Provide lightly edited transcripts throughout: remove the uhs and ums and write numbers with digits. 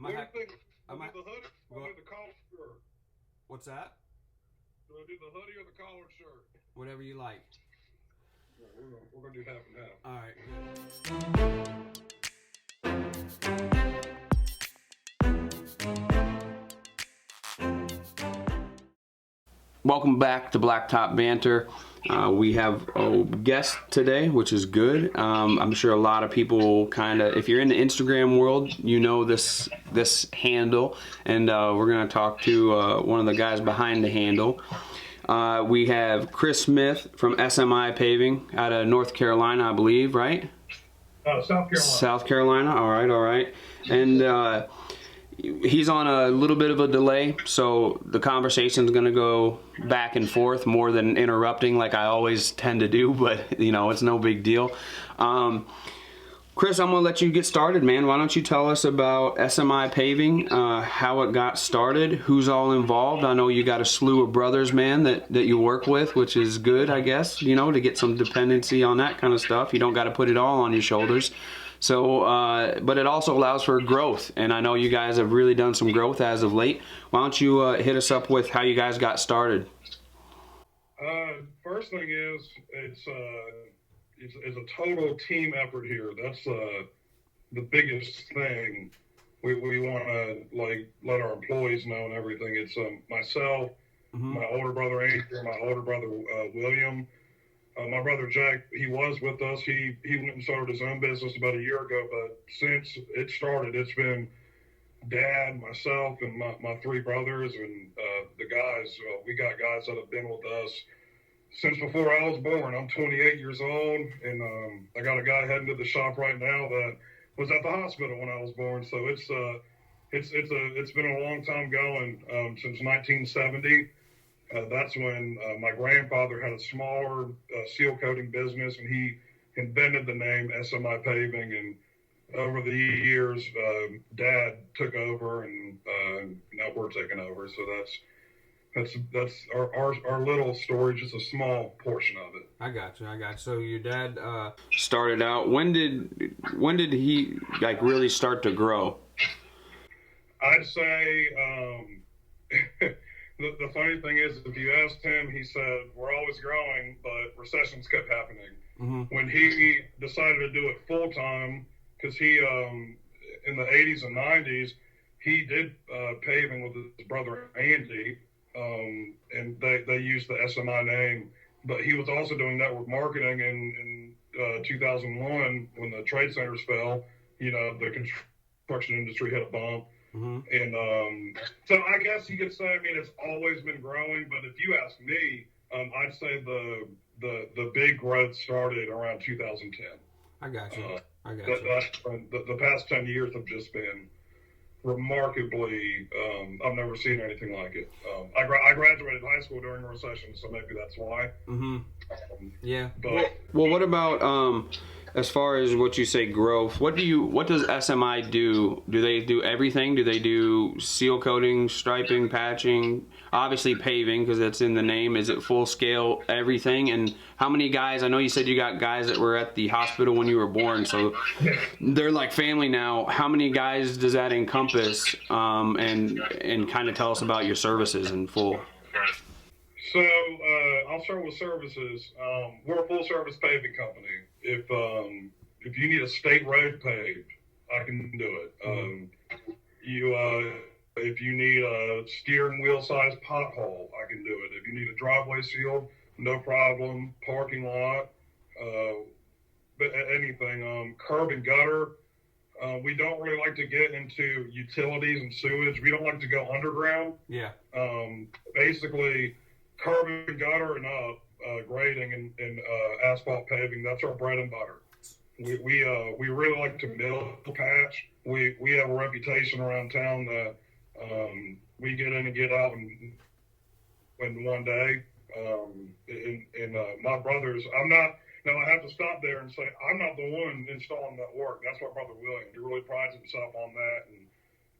might have. What do you think? I Do I might. do the hoodie or do the collared shirt? What's that? Do I do the hoodie or the collared shirt? Whatever you like. Yeah, we're gonna do half and half. All right. Welcome back to Blacktop Banter. We have a guest today, which is good. I'm sure a lot of people if you're in the Instagram world, you know this handle, and we're gonna talk to one of the guys behind the handle. We have Chris Smith from SMI Paving out of North Carolina, I believe, right? South Carolina. South Carolina. All right. And he's on a little bit of a delay, so the conversation is going to go back and forth more than interrupting like I always tend to do, but you know, it's no big deal. Chris, I'm going to let you get started, man. Why don't you tell us about SMI Paving, how it got started, who's all involved? I know you got a slew of brothers, man, that you work with, which is good, I guess, you know, to get some dependency on that kind of stuff. You don't got to put it all on your shoulders. So, but it also allows for growth, and I know you guys have really done some growth as of late. Why don't you hit us up with how you guys got started? First thing is, it's a total team effort here. That's the biggest thing we want to let our employees know and everything. It's myself, my older brother Andrew, my older brother William. My brother Jack, he was with us. He went and started his own business about a year ago, but since it started, it's been Dad, myself, and my three brothers, and the guys. We got guys that have been with us since before I was born. I'm 28 years old, and I got a guy heading to the shop right now that was at the hospital when I was born. So it's been a long time going, since 1970. That's when my grandfather had a smaller seal coating business, and he invented the name SMI Paving. And over the years, Dad took over, and now we're taking over. So that's our little story, just a small portion of it. I got you. So your dad started out. When did he really start to grow? I'd say. The funny thing is, if you asked him, he said, we're always growing, but recessions kept happening. When he decided to do it full time, because he, in the 80s and 90s, he did paving with his brother Andy, and they used the SMI name, but he was also doing network marketing in 2001 when the trade centers fell. You know, the construction industry hit a bump. And so I guess you could say, I mean, it's always been growing, but if you ask me, I'd say the big growth started around 2010. I got you. The past 10 years have just been remarkably, I've never seen anything like it. I graduated high school during a recession, so maybe that's why. Yeah. But well, what about as far as what you say growth? What does SMI do? Do they do everything? Do they do seal coating, striping, patching? Obviously paving, because that's in the name. Is it full scale everything? And how many guys? I know you said you got guys that were at the hospital when you were born, so they're like family now. How many guys does that encompass? And kind of tell us about your services in full. So I'll start with services. We're a full service paving company. If you need a state road paved, I can do it. If you need a steering wheel size pothole, I can do it. If you need a driveway sealed, no problem. Parking lot, anything. Curb and gutter. We don't really like to get into utilities and sewage. We don't like to go underground. Yeah. Basically, curb and gutter and grading and asphalt paving. That's our bread and butter. We really like to mill patch. We have a reputation around town that we get in and get out in one day. My brothers, now I have to stop there and say, I'm not the one installing that work. That's my brother William. He really prides himself on that.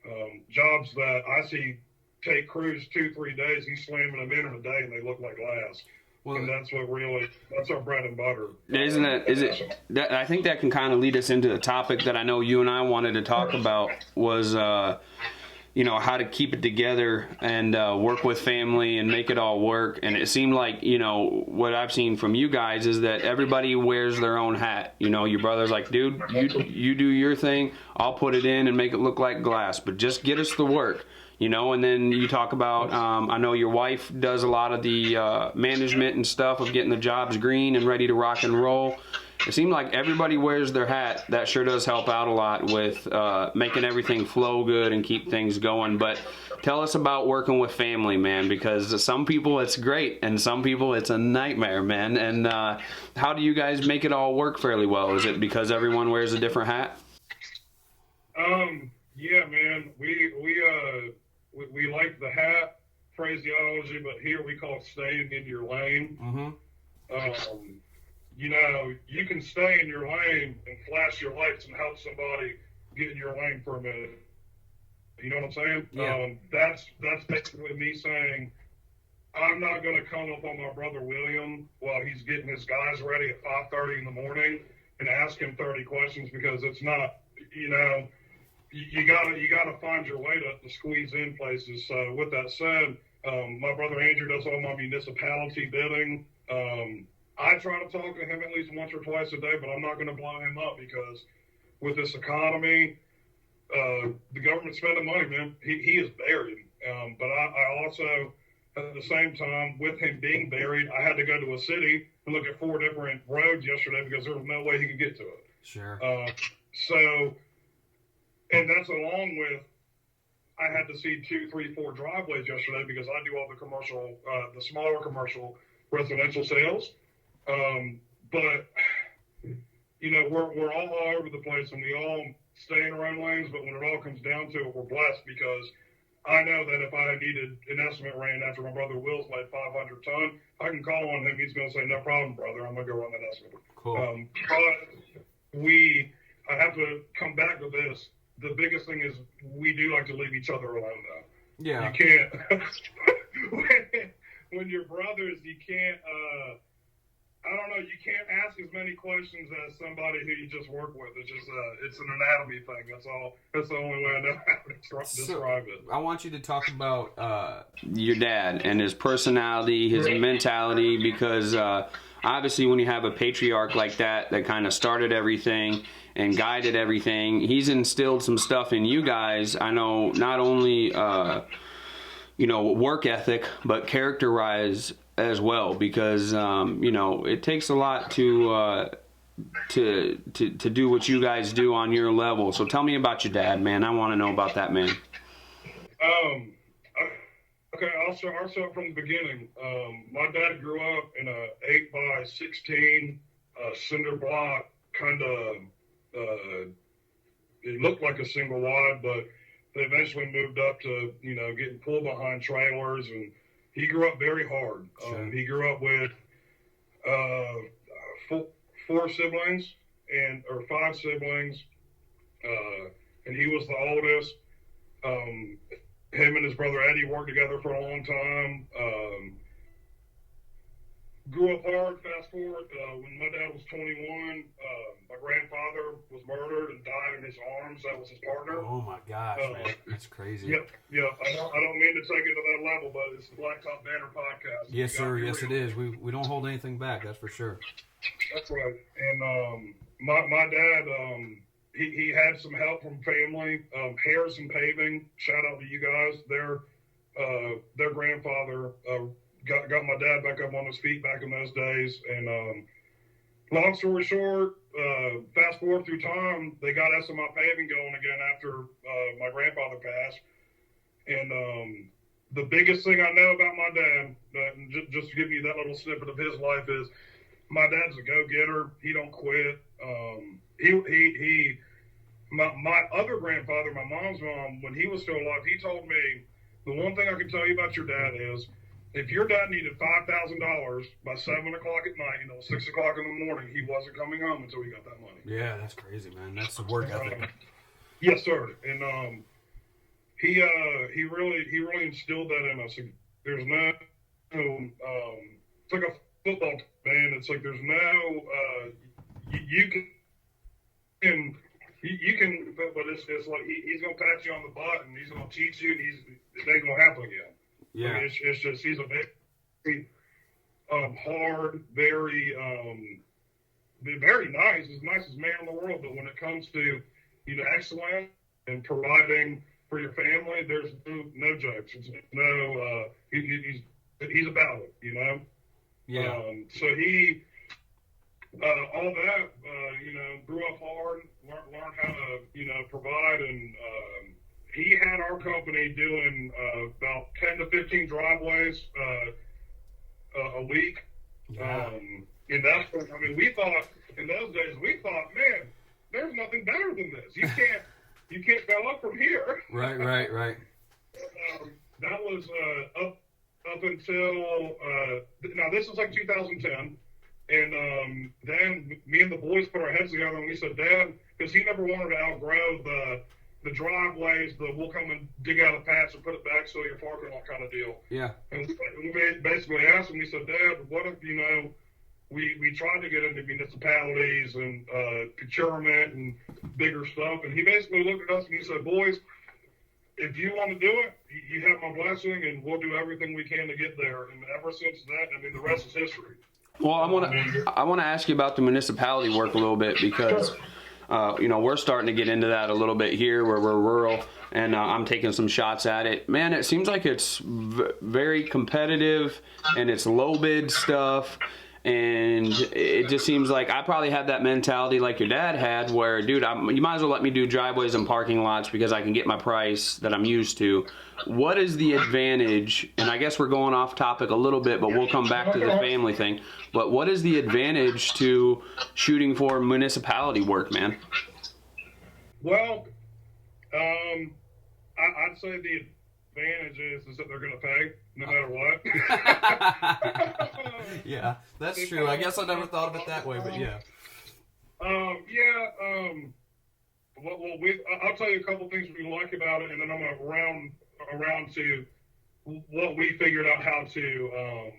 And jobs that I see take crews 2-3 days, he's slamming them in a day and they look like glass. and that's our bread and butter. Isn't it? Is it? That, I think that can kind of lead us into the topic that I know you and I wanted to talk about was, you know, how to keep it together and work with family and make it all work. And it seemed like, you know, what I've seen from you guys is that everybody wears their own hat. You know, your brother's like, dude, you do your thing. I'll put it in and make it look like glass, but just get us the work. You know, and then you talk about, I know your wife does a lot of the management and stuff of getting the jobs green and ready to rock and roll. It seemed like everybody wears their hat. That sure does help out a lot with making everything flow good and keep things going. But tell us about working with family, man, because some people it's great and some people it's a nightmare, man. And how do you guys make it all work fairly well? Is it because everyone wears a different hat? Yeah, man. We like the hat phraseology, but here we call it staying in your lane. Mm-hmm. You know, you can stay in your lane and flash your lights and help somebody get in your lane for a minute. You know what I'm saying? Yeah. That's basically me saying, I'm not going to come up on my brother William while he's getting his guys ready at 5:30 in the morning and ask him 30 questions, because it's not, you know, you gotta find your way to squeeze in places. So with that said, my brother Andrew does all my municipality bidding. I try to talk to him at least once or twice a day, but I'm not going to blow him up, because with this economy, the government's spending money, man. He is buried. But I also, at the same time, with him being buried, I had to go to a city and look at 4 different roads yesterday because there was no way he could get to it. Sure. And that's along with, I had to see 2, 3, 4 driveways yesterday because I do all the commercial, the smaller commercial residential sales. But, you know, we're all over the place and we all stay in our own lanes. But when it all comes down to it, we're blessed, because I know that if I needed an estimate ran after my brother Will's laid 500 ton, I can call on him. He's going to say, no problem, brother. I'm going to go run that estimate. Cool. But I have to come back to this. The biggest thing is we do like to leave each other alone, though. Yeah. You can't, when you're brothers, you can't, I don't know, you can't ask as many questions as somebody who you just work with. It's just, it's an anatomy thing. That's all. That's the only way I know how to describe it. I want you to talk about your dad and his personality, his mentality, because obviously when you have a patriarch like that kind of started everything and guided everything, he's instilled some stuff in you guys. I know not only, you know, work ethic, but character-wise as well, because, you know, it takes a lot to do what you guys do on your level. So tell me about your dad, man. I want to know about that, man. Okay, I'll start from the beginning. My dad grew up in a 8x16 cinder block, kind of, it looked like a single wide, but they eventually moved up to, you know, getting pulled behind trailers. And he grew up very hard. Sure. He grew up with 4 siblings or 5 siblings, and he was the oldest. Him and his brother Eddie worked together for a long time. Grew up hard. Fast forward, when my dad was 21, my grandfather was murdered and died in his arms. That was his partner. Oh my gosh, man, that's crazy. Yep. I don't mean to take it to that level, but it's the Blacktop Banter podcast. Yes, sir. Yes, it is. We don't hold anything back. That's for sure. That's right. And my dad, he had some help from family. Harrison Paving, shout out to you guys. Their grandfather got my dad back up on his feet back in those days. And long story short, fast forward through time, they got SMI Paving going again after my grandfather passed. And the biggest thing I know about my dad, just to give you that little snippet of his life, is my dad's a go-getter. He don't quit. My other grandfather, my mom's mom, when he was still alive, he told me, the one thing I can tell you about your dad is, if your dad needed $5,000 by 7 o'clock at night, 6 o'clock in the morning, he wasn't coming home until he got that money. Yeah, that's crazy, man. That's the work ethic. Yes, sir. And he really instilled that in us. There's no, it's football, man. It's like there's no you can but it's like he's gonna pat you on the butt and he's gonna teach you, and it ain't gonna happen again. Yeah, I mean, it's just he's a very hard, very nice, as nicest man in the world. But when it comes to excellence and providing for your family, there's no jokes. It's no he's about it, yeah. So he all that grew up hard, learned how to provide, and he had our company doing about 10 to 15 driveways a week. Yeah. And that's what, I mean, we thought in those days, man, there's nothing better than this. You can't go up from here. Right. That was up until now this was like 2010, and then me and the boys put our heads together and we said, Dad, because he never wanted to outgrow the driveways, we'll come and dig out a patch and put it back so your parking lot kind of deal. Yeah. And we basically asked him, we said, Dad, what if, we tried to get into municipalities and procurement and bigger stuff. And he basically looked at us and he said, boys, if you want to do it, you have my blessing, and we'll do everything we can to get there. And ever since that, I mean, the rest is history. Well, I want to ask you about the municipality work a little bit, because we're starting to get into that a little bit here where we're rural, and I'm taking some shots at it. Man, it seems like it's very competitive, and it's low bid stuff. And it just seems like I probably have that mentality like your dad had, where, dude, you might as well let me do driveways and parking lots because I can get my price that I'm used to. What is the advantage? And I guess we're going off topic a little bit, but we'll come back to the family thing. But what is the advantage to shooting for municipality work, man? Well, I'd say the advantage is that they're going to pay no matter what. Yeah, that's true. I guess I never thought of it that way, but yeah. I'll tell you a couple things we like about it, and then I'm going to round to what we figured out how to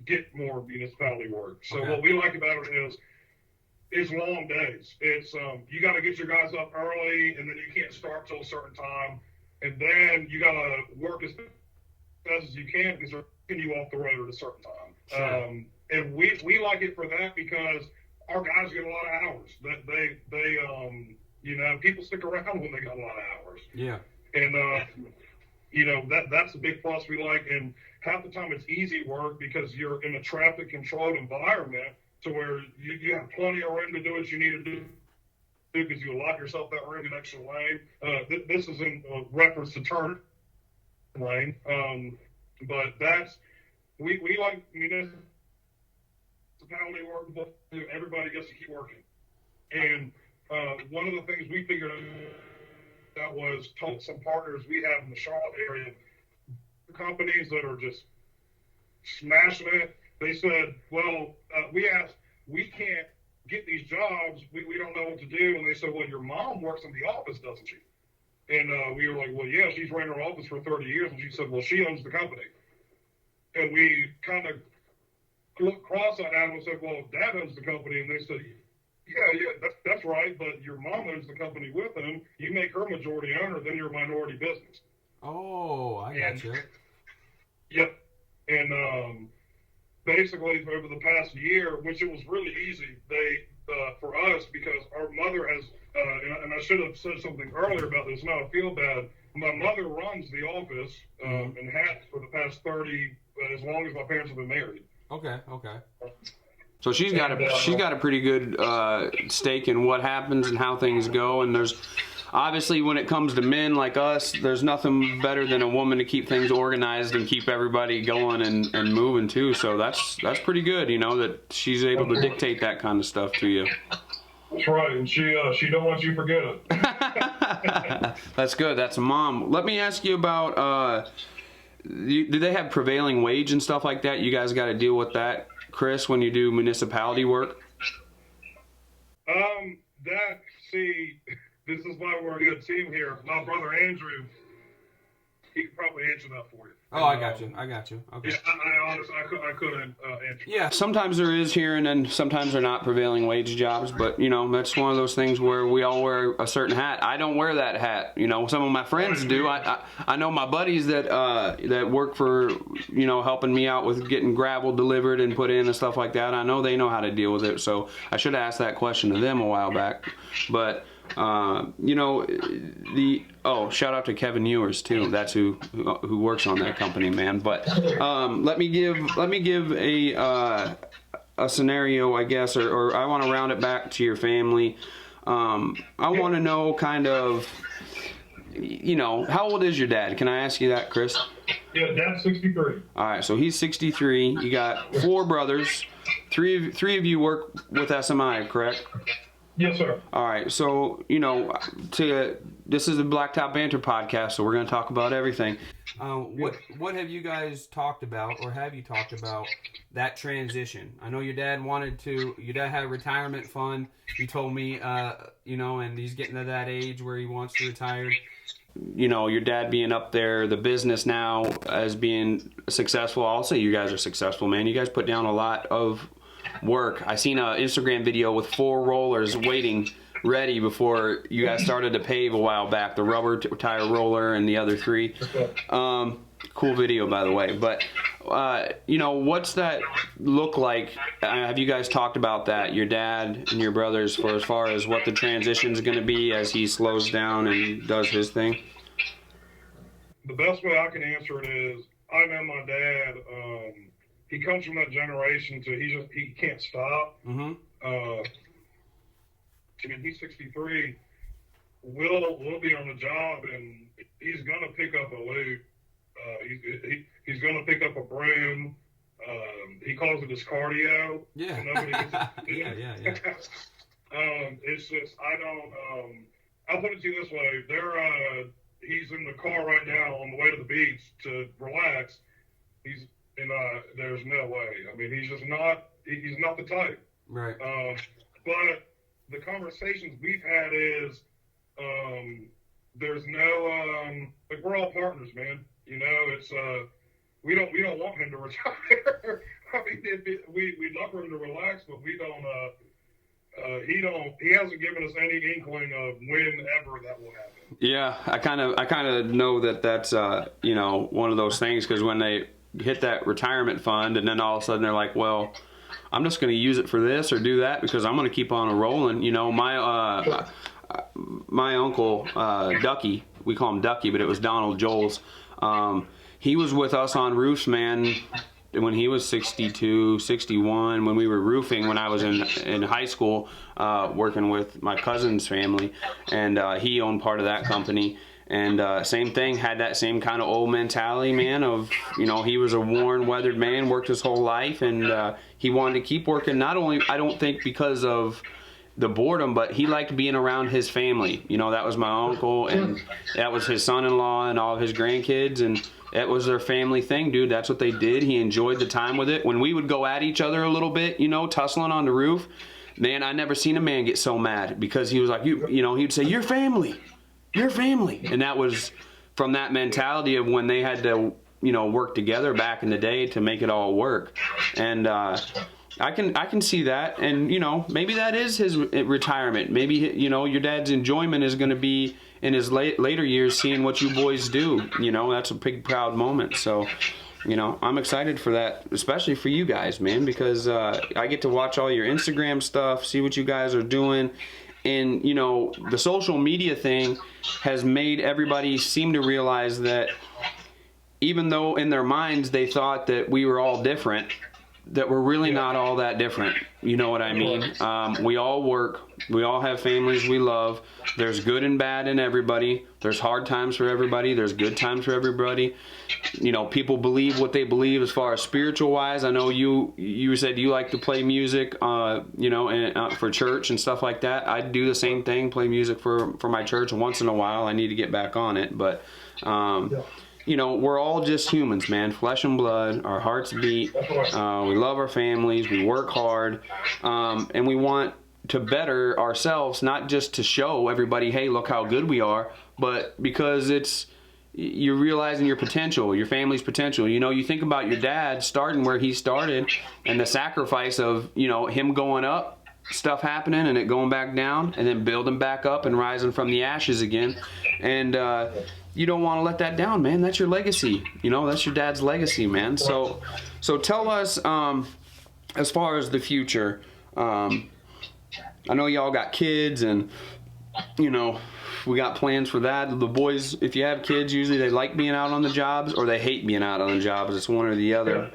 get more municipality work. So What we like about it is long days. It's you got to get your guys up early, and then you can't start till a certain time, and then you got to work as fast as you can because they're getting you off the road at a certain time. Sure. And we like it for that because our guys get a lot of hours. That they people stick around when they got a lot of hours. Yeah. And that's a big plus we like. And half the time it's easy work because you're in a traffic controlled environment to where you have plenty of room to do what you need to do because you allot yourself that room in extra lane. This is in reference to turn lane. But we like municipality work, but everybody gets to keep working. And one of the things we figured out was some partners we have in the Charlotte area, companies that are just smashing it. They said, well, we can't get these jobs. We don't know what to do. And they said, well, your mom works in the office, doesn't she? And we were like, well, yeah, she's ran her office for 30 years. And she said, well, she owns the company. And we kind of looked cross-eyed at them and said, well, Dad owns the company. And they said, yeah, that's right. But your mom owns the company with him. You make her majority owner, then you're a minority business. Oh, I got you. Yep. And basically, over the past year, which it was really easy, for us, because our mother has, and I should have said something earlier about this, now I feel bad. My mother runs the office and has for the past 30, as long as my parents have been married. Okay. So she's got a pretty good stake in what happens and how things go. And there's obviously, when it comes to men like us, there's nothing better than a woman to keep things organized and keep everybody going and moving too. So that's pretty good, that she's able to dictate that kind of stuff to you. That's right, and she don't want you to forget it. That's good. That's a mom. Let me ask you about. Do they have prevailing wage and stuff like that? You guys got to deal with that, Chris, when you do municipality work? This is why we're a good team here. My brother Andrew, he could probably answer that for you. Oh, I got you. Okay. Yeah, I honestly, I couldn't answer. Yeah, sometimes there is here, and then sometimes they're not prevailing wage jobs. But you know, that's one of those things where we all wear a certain hat. I don't wear that hat. You know, some of my friends do. I know my buddies that that work for, you know, helping me out with getting gravel delivered and put in and stuff like that. I know they know how to deal with it. So I should have asked that question to them a while back. But you know, shout out to Kevin Ewers too. That's who works on that company, man. But let me give a scenario, I guess, or I want to round it back to your family. I want to know kind of, you know, how old is your dad? Can I ask you that, Chris? Yeah, Dad's 63. All right, so he's 63. You got 4 brothers. Three of you work with SMI, correct? Yes, sir. All right, so, you know, this is the Blacktop Banter podcast, so we're going to talk about everything. What have you guys talked about, or have you talked about that transition? I know your dad had a retirement fund. You told me, you know, and he's getting to that age where he wants to retire. You know, your dad being up there, the business now as being successful. I'll say you guys are successful, man. You guys put down a lot of work. I seen an Instagram video with 4 rollers waiting ready before you guys started to pave a while back, the rubber tire roller and the other 3. Cool video, by the way. But you know, what's that look like? Have you guys talked about that, your dad and your brothers, for as far as what the transition is going to be as he slows down and does his thing? The best way I can answer it is, I know my dad, he comes from that generation to he can't stop. Mm-hmm. I mean, he's 63. We'll be on the job, and he's gonna pick up a loot. He's gonna pick up a broom. He calls it his cardio. Yeah. So nobody gets yeah. It's just I'll put it to you this way. He's in the car right now on the way to the beach to relax. There's no way. I mean, he's not the type. Right. But the conversations we've had is, there's no, like, we're all partners, man. You know, it's, we don't want him to retire. I mean, we'd love for him to relax, but we don't, he hasn't given us any inkling of whenever that will happen. Yeah, I kind of know that's, you know, one of those things, because when they hit that retirement fund and then all of a sudden they're like, well, I'm just going to use it for this or do that because I'm going to keep on rolling. You know, my uncle, Ducky, we call him Ducky, but it was Donald Joel's. He was with us on roofs, man, when he was 62, 61, when we were roofing, when I was in high school, working with my cousin's family, and he owned part of that company. And same thing, had that same kind of old mentality, man, of, you know, he was a worn, weathered man, worked his whole life, and he wanted to keep working, not only, I don't think because of the boredom, but he liked being around his family. You know, that was my uncle, and that was his son-in-law and all of his grandkids, and it was their family thing, dude. That's what they did. He enjoyed the time with it. When we would go at each other a little bit, you know, tussling on the roof, man, I never seen a man get so mad, because he was like, you know, he'd say, "Your family. Your family." And that was from that mentality of when they had to, you know, work together back in the day to make it all work. And I can see that. And, you know, maybe that is his retirement. Maybe, you know, your dad's enjoyment is going to be in his later years seeing what you boys do. You know, that's a big, proud moment. So, you know, I'm excited for that, especially for you guys, man, because I get to watch all your Instagram stuff, see what you guys are doing. And, you know, the social media thing has made everybody seem to realize that even though in their minds they thought that we were all different, that we're really not all that different. You know what I mean? We all work. We all have families we love. There's good and bad in everybody. There's hard times for everybody. There's good times for everybody. You know, people believe what they believe as far as spiritual wise. I know you said you like to play music, you know, and for church and stuff like that. I do the same thing, play music for my church once in a while. I need to get back on it. But, you know, we're all just humans, man. Flesh and blood. Our hearts beat. We love our families. We work hard. And we want to better ourselves, not just to show everybody, hey, look how good we are, but because it's, you're realizing your potential, your family's potential. You know, you think about your dad starting where he started and the sacrifice of, you know, him going up, stuff happening and it going back down, and then building back up and rising from the ashes again. And you don't want to let that down, man. That's your legacy. You know, that's your dad's legacy, man. So tell us, as far as the future, I know y'all got kids, and you know, we got plans for that. The boys, if you have kids, usually they like being out on the jobs or they hate being out on the jobs. It's one or the other.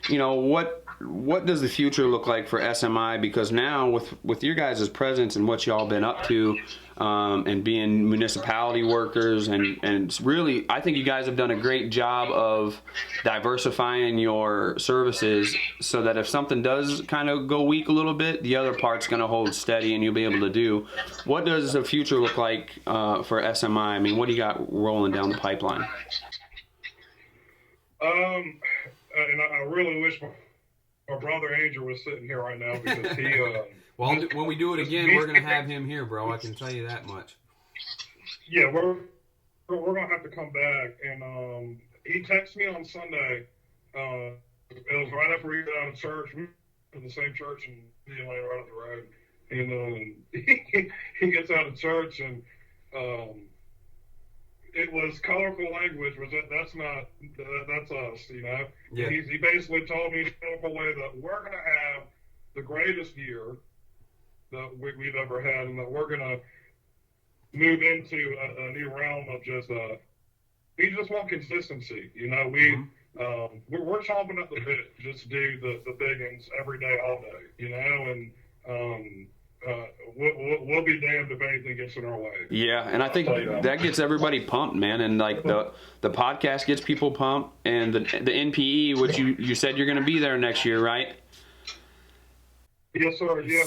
You know, what does the future look like for SMI? Because now with your guys' presence and what y'all been up to, and being municipality workers, and really, I think you guys have done a great job of diversifying your services so that if something does kind of go weak a little bit, the other part's going to hold steady and you'll be able to do. What does the future look like for SMI? I mean, what do you got rolling down the pipeline? And I really wish my brother Angel was sitting here right now, because he well, when we do it again, we're going to have him here, bro. I can tell you that much. Yeah, we're going to have to come back. And he texted me on Sunday. It was right after we got out of church. We were in the same church in Atlanta, right up the road. And he gets out of church, and it was colorful language. That's us, you know. Yeah. He basically told me in a colorful way that we're going to have the greatest year that we've ever had, and that we're going to move into a new realm of just we just want consistency. You know, we're chomping at the bit just to do the big ones every day, all day. You know, and we'll be damned if anything gets in our way. Yeah, and I think that gets everybody pumped, man. And like the podcast gets people pumped, and the NPE, which you said you're going to be there next year, right? Yes, sir. Yeah,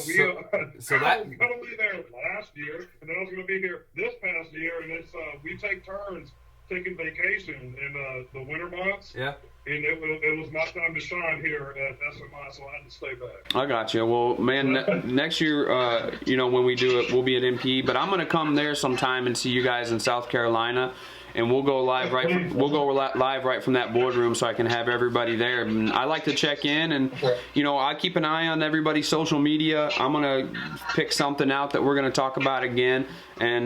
so I was going to be there last year, and then I was going to be here this past year, and it's we take turns taking vacation in the winter months. Yeah. And it was my time to shine here at SMI, so I had to stay back. I got you. Well, man, next year, you know, when we do it, we'll be at NPE, but I'm going to come there sometime and see you guys in South Carolina. And we'll go live live right from that boardroom, so I can have everybody there. And I like to check in, and you know, I keep an eye on everybody's social media. I'm gonna pick something out that we're gonna talk about again, and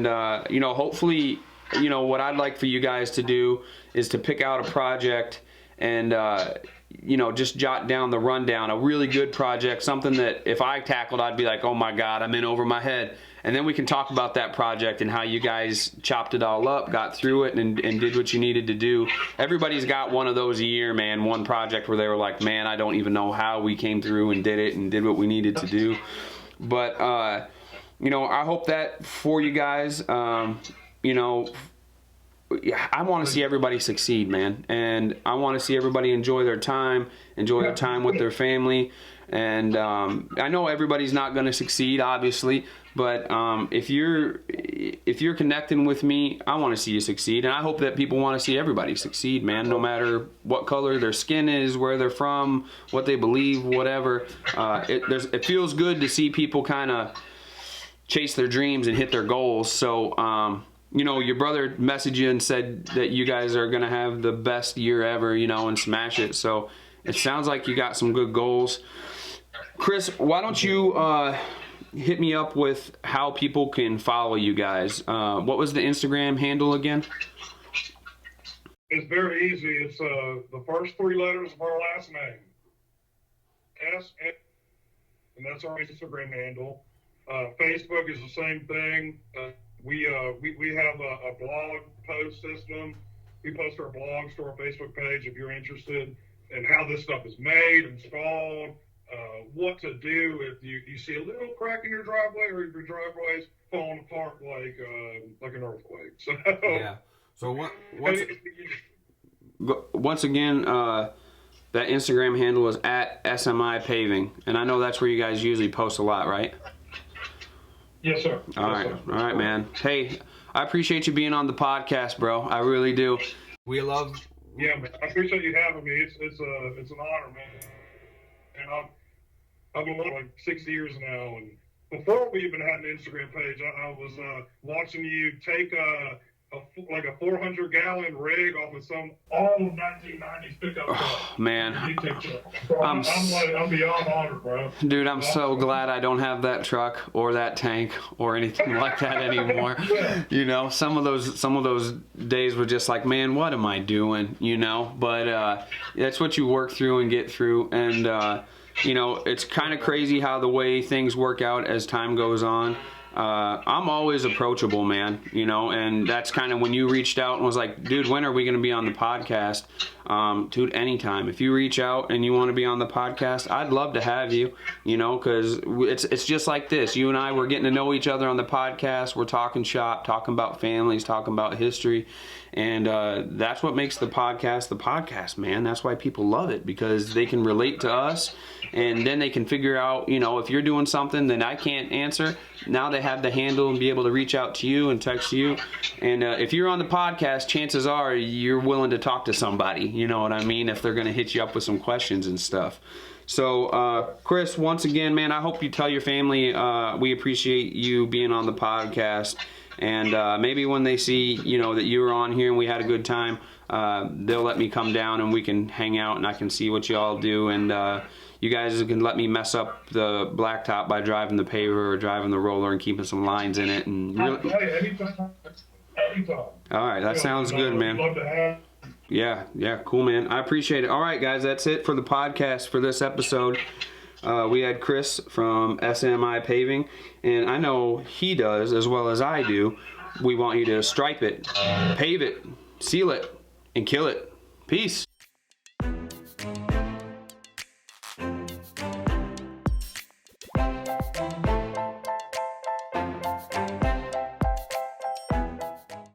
you know, hopefully, you know, what I'd like for you guys to do is to pick out a project and you know, just jot down the rundown, a really good project, something that if I tackled, I'd be like, oh my God, I'm in over my head. And then we can talk about that project and how you guys chopped it all up, got through it, and did what you needed to do. Everybody's got one of those a year, man, one project where they were like, man, I don't even know how we came through and did it and did what we needed to do. But, you know, I hope that for you guys, you know, I want to see everybody succeed, man. And I want to see everybody enjoy their time with their family. And I know everybody's not going to succeed, obviously, but if you're connecting with me, I want to see you succeed, and I hope that people want to see everybody succeed, man. No matter what color their skin is, where they're from, what they believe, whatever. It feels good to see people kind of chase their dreams and hit their goals. So. You know, your brother messaged you and said that you guys are going to have the best year ever, you know, and smash it. So it sounds like you got some good goals. Chris, why don't you hit me up with how people can follow you guys? What was the Instagram handle again? It's very easy. It's the first three letters of our last name. And that's our Instagram handle. Facebook is the same thing. We have a blog post system. We post our blogs to our Facebook page if you're interested in how this stuff is made, installed, what to do if you see a little crack in your driveway or if your driveway's falling apart like an earthquake. So yeah. So once again, that Instagram handle is at SMI Paving, and I know that's where you guys usually post a lot, right? Yes, sir. All right, man. Hey, I appreciate you being on the podcast, bro. I really do. Yeah, man. I appreciate you having me. It's an honor, man. And I've been on like 6 years now, and before we even had an Instagram page, I was watching you take like a 400-gallon rig off of some old 1990s pickup truck. Oh, man. I'm beyond honored, bro. Dude, I'm so glad I don't have that truck or that tank or anything like that anymore. You know, some of those days were just like, man, what am I doing? You know, but that's what you work through and get through. And you know, it's kind of crazy how the way things work out as time goes on. I'm always approachable, man, you know, and that's kind of when you reached out and was like, dude, when are we going to be on the podcast? Dude, anytime. If you reach out and you want to be on the podcast, I'd love to have you, you know, because it's just like this. You and I, we're getting to know each other on the podcast. We're talking shop, talking about families, talking about history. And that's what makes the podcast, man. That's why people love it, because they can relate to us, and then they can figure out, you know, if you're doing something that I can't answer, now they have the handle and be able to reach out to you and text you. And if you're on the podcast, chances are you're willing to talk to somebody, you know what I mean, if they're going to hit you up with some questions and stuff. So, Chris, once again, man, I hope you tell your family we appreciate you being on the podcast. And maybe when they see, you know, that you were on here and we had a good time, they'll let me come down and we can hang out and I can see what you all do. And you guys can let me mess up the blacktop by driving the paver or driving the roller and keeping some lines in it. And really... Hey, anytime. All right, that sounds good, man. Love to have. Yeah, cool, man. I appreciate it. All right, guys, that's it for the podcast for this episode. We had Chris from SMI Paving, and I know he does as well as I do. We want you to stripe it, pave it, seal it, and kill it. Peace.